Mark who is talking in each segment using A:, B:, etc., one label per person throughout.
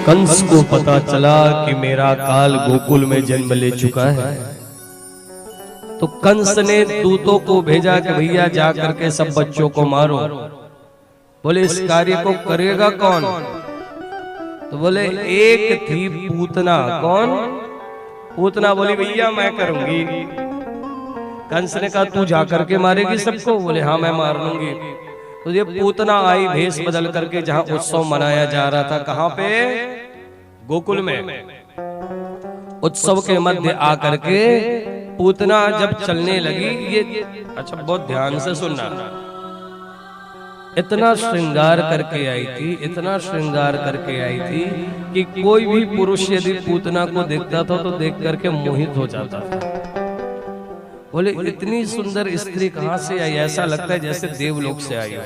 A: कंस को पता चला कि मेरा काल गोकुल में जन्म ले चुका है, तो कंस ने दूतों को भेजा कि भैया जा करके सब बच्चों को मारो। बोले इस कार्य को करेगा कौन? तो बोले एक थी पूतना। कौन? पूतना। बोली भैया मैं करूंगी। कंस ने कहा तू जाकर के मारेगी सबको? बोले हाँ मैं मार लूंगी। तो ये पूतना आई भेष बदल करके, जहां उत्सव मनाया जा रहा था। कहां पे? गोकुल में। उत्सव के मध्य आकर के पूतना जब चलने लगी, ये अच्छा बहुत ध्यान से सुनना, इतना श्रृंगार करके आई थी, इतना श्रृंगार करके आई थी कि कोई भी पुरुष यदि पूतना को देखता था तो देख करके मोहित हो जाता था। बोले इतनी सुंदर स्त्री कहां से आई? ऐसा लगता है जैसे देवलोक से आई हो।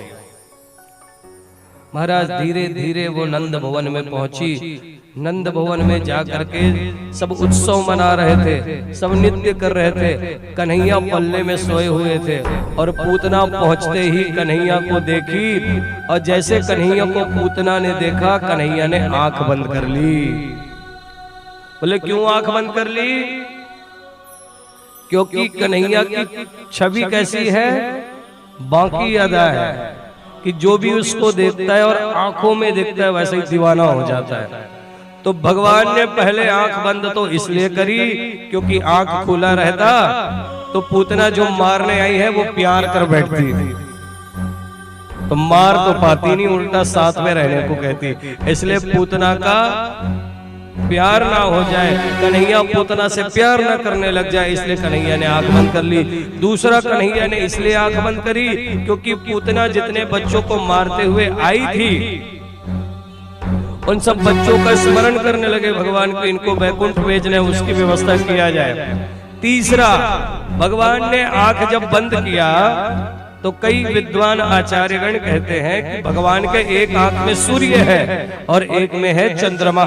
A: महाराज धीरे धीरे वो नंद भवन में पहुंची। नंद भवन में जाकर के सब उत्सव मना रहे थे, सब नृत्य कर रहे थे। कन्हैया पल्ले में सोए हुए थे और पूतना पहुंचते ही कन्हैया को देखी, और जैसे कन्हैया को पूतना ने देखा, कन्हैया ने आंख बंद कर ली। बोले क्यों आंख बंद कर ली? क्योंकि कन्हैया की छवि कैसी है? बाकी अदा है कि जो भी उसको देखता है और आंखों में देखता है वैसे ही दीवाना हो जाता है। तो भगवान ने पहले आंख बंद तो इसलिए करी क्योंकि आंख खुला रहता तो पूतना जो मारने आई है वो प्यार कर बैठती, तो मार तो पाती नहीं, उल्टा साथ में रहने को कहती। इसलिए पूतना का प्यार ना हो जाए, कन्हैया पूतना से प्यार ना करने लग जाए, इसलिए कन्हैया ने आंख बंद कर ली। दूसरा, कन्हैया ने इसलिए आंख बंद करी क्योंकि पूतना जितने बच्चों को मारते हुए आई थी उन सब बच्चों का स्मरण करने लगे भगवान को, इनको वैकुंठ भेजने उसकी व्यवस्था किया जाए। तीसरा, भगवान ने आंख जब बंद किया तो कई विद्वान आचार्यगण कहते हैं कि भगवान के एक आंख में सूर्य है और एक में है चंद्रमा।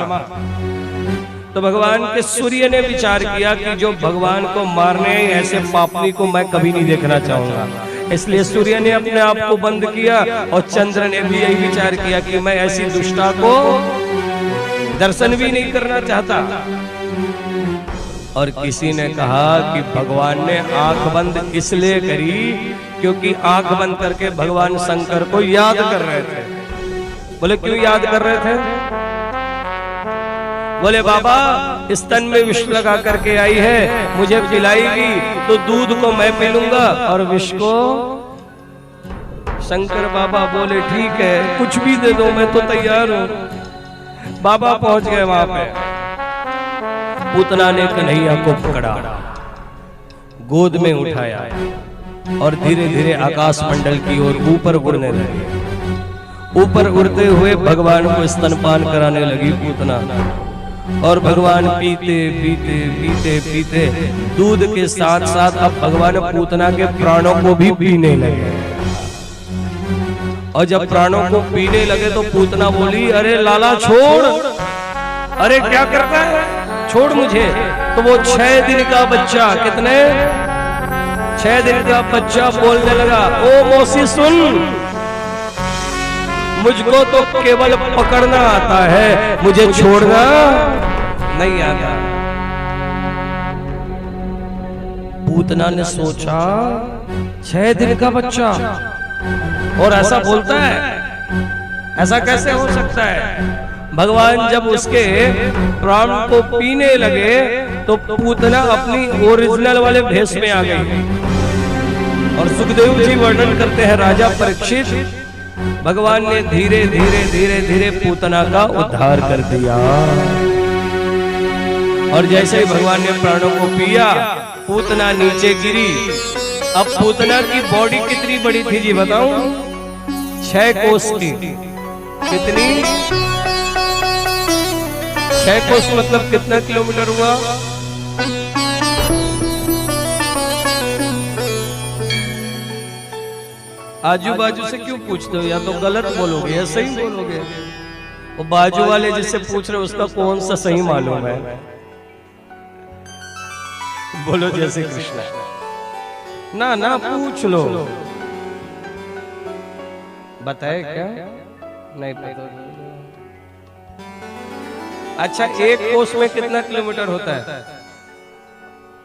A: तो भगवान के सूर्य ने विचार किया कि जो भगवान को मारने ऐसे पापनी को मैं कभी नहीं देखना चाहूंगा, इसलिए सूर्य ने अपने आप को बंद किया, और चंद्र ने भी यही विचार किया कि मैं ऐसी दुष्टा को दर्शन भी नहीं करना चाहता। और किसी ने कहा कि भगवान ने आंख बंद इसलिए करी क्योंकि आंख बंद करके भगवान शंकर को याद कर रहे थे। बोले क्यों याद कर रहे थे? बोले बाबा स्तन में विष लगा करके आई है, मुझे पिलाएगी तो दूध को मैं पी लूंगा और विष को शंकर बाबा बोले ठीक है कुछ भी दे दो मैं तो तैयार हूं। बाबा पहुंच गए वहां पे। पूतना ने कन्हैया को पकड़ा, गोद में उठाया और धीरे धीरे आकाश मंडल की ओर ऊपर उड़ने लगे। ऊपर उड़ते हुए भगवान को स्तनपान कराने लगी पूतना, और भगवान पीते पीते पीते पीते दूध के साथ साथ अब भगवान पूतना के प्राणों को भी पीने लगे। और जब प्राणों को पीने लगे तो पूतना बोली अरे लाला छोड़, अरे क्या करता है, छोड़ मुझे। तो वो 6 दिन का बच्चा, कितने 6 दिन का बच्चा बोलने लगा, ओ मौसी सुन, मुझको तो केवल पकड़ना आता है, मुझे छोड़ना नहीं आता। पूतना ने सोचा 6 दिन का बच्चा और ऐसा बोलता है, ऐसा कैसे हो सकता है? भगवान जब उसके प्राण को पीने लगे तो पूतना अपनी ओरिजिनल वाले भेष में आ गई। और सुखदेव जी वर्णन करते हैं, राजा परीक्षित, भगवान ने धीरे धीरे धीरे धीरे पूतना का उद्धार कर दिया। और जैसे ही भगवान ने प्राणों को पिया पूतना नीचे गिरी। अब पूतना की बॉडी कितनी बड़ी थी जी बताऊं? 6 कोस की। कितनी? 6 कोस मतलब कितना किलोमीटर हुआ? आजू बाजू से क्यों पूछते हो? या तो गलत बोलोगे या सही बोलोगे। वो बाजू वाले जिससे पूछ रहे उसका कौन सा सही मालूम है? बोलो जय श्री कृष्ण। ना ना पूछ लो। बताए क्या? नहीं पता। अच्छा, एक कोस में कितना किलोमीटर होता है?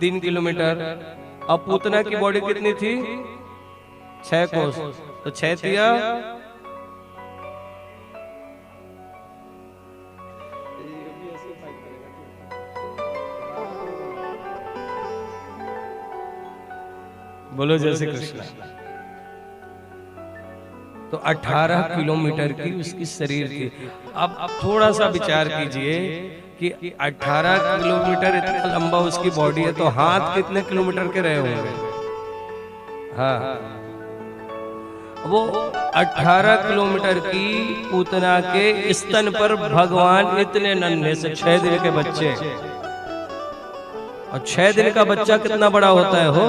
A: 3 किलोमीटर। अब पूतना की बॉडी कितनी थी? 6 कोस, तो 6 दिया बोलो जय श्री कृष्ण। तो 18 किलोमीटर की उसकी शरीर थी। अब थोड़ा सा विचार कीजिए कि 18 किलोमीटर इतना लंबा उसकी बॉडी है, तो हाथ कितने किलोमीटर के रहे होंगे? हाँ, वो 18 किलोमीटर की पूतना के स्तन पर भगवान इतने नन्हे से 6 दिन के बच्चे, और 6 दिन का बच्चा कितना बड़ा होता है हो,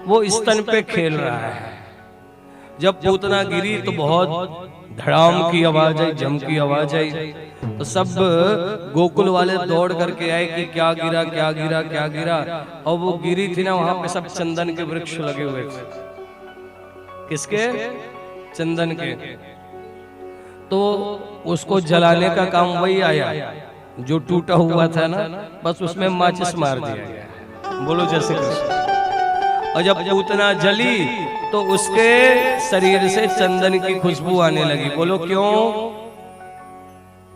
A: वो स्तन पे खेल रहा है। जब पूतना गिरी तो बहुत धड़ाम की आवाज आई, जम की आवाज आई, तो सब गोकुल वाले दौड़ करके आए कि क्या गिरा क्या गिरा क्या गिरा। और वो गिरी थी ना, वहां पे सब चंदन के वृक्ष लगे हुए थे। किसके? चंदन के। तो उसको जलाने का काम वही आया जो टूटा हुआ था ना, बस उसमें माचिस मार दिया गया। बोलो जैसे कृष्ण। और जब पूतना जली तो उसके शरीर से चंदन की खुशबू आने लगी। बोलो क्यों?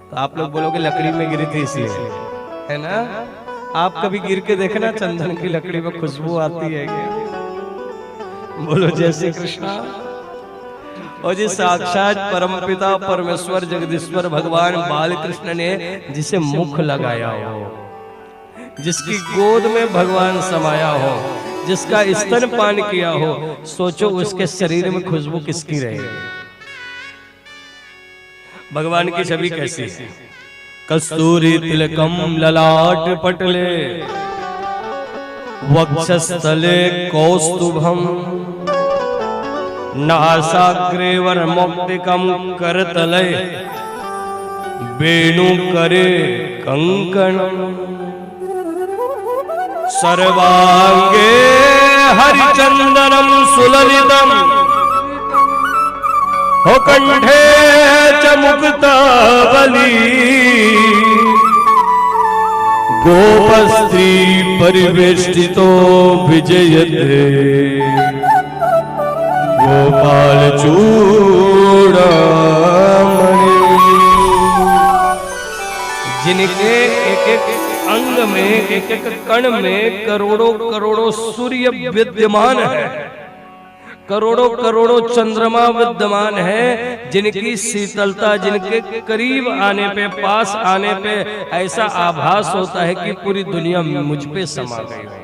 A: तो आप लोग बोलोगे लकड़ी में गिरी थी इसलिए, है ना? आप कभी गिर के देखना, चंदन की लकड़ी में खुशबू आती है क्या? बोलो जय श्री कृष्ण। और जी साक्षात परमपिता परमेश्वर जगदीश्वर भगवान बाल कृष्ण ने जिसे मुख लगाया हो, जिसकी गोद में भगवान समाया हो, जिसका स्तन पान किया हो, सोचो उसके शरीर में खुशबू किसकी रहेगी? भगवान की छवि कैसी है? कस्तूरी तिलकम ललाट पटले वक्षस्थले कौस्तुभम नासाग्रे वरमौक्तिकम करतले वेणु करे कंकणम सर्वांगे हरिचंदनम सुललितम हो कंठे च मुक्तावली गोपस्त्री परिवेष्टितो विजयते गोपाल चूड़ामणि। जिनके एक एक अंग में, एक एक कण में करोड़ों करोड़ों सूर्य विद्यमान है, करोड़ों करोड़ों चंद्रमा विद्यमान है, जिनकी शीतलता, जिनके करीब आने पे, पास आने पे ऐसा आभास होता है कि पूरी दुनिया मुझ पे समा गई है।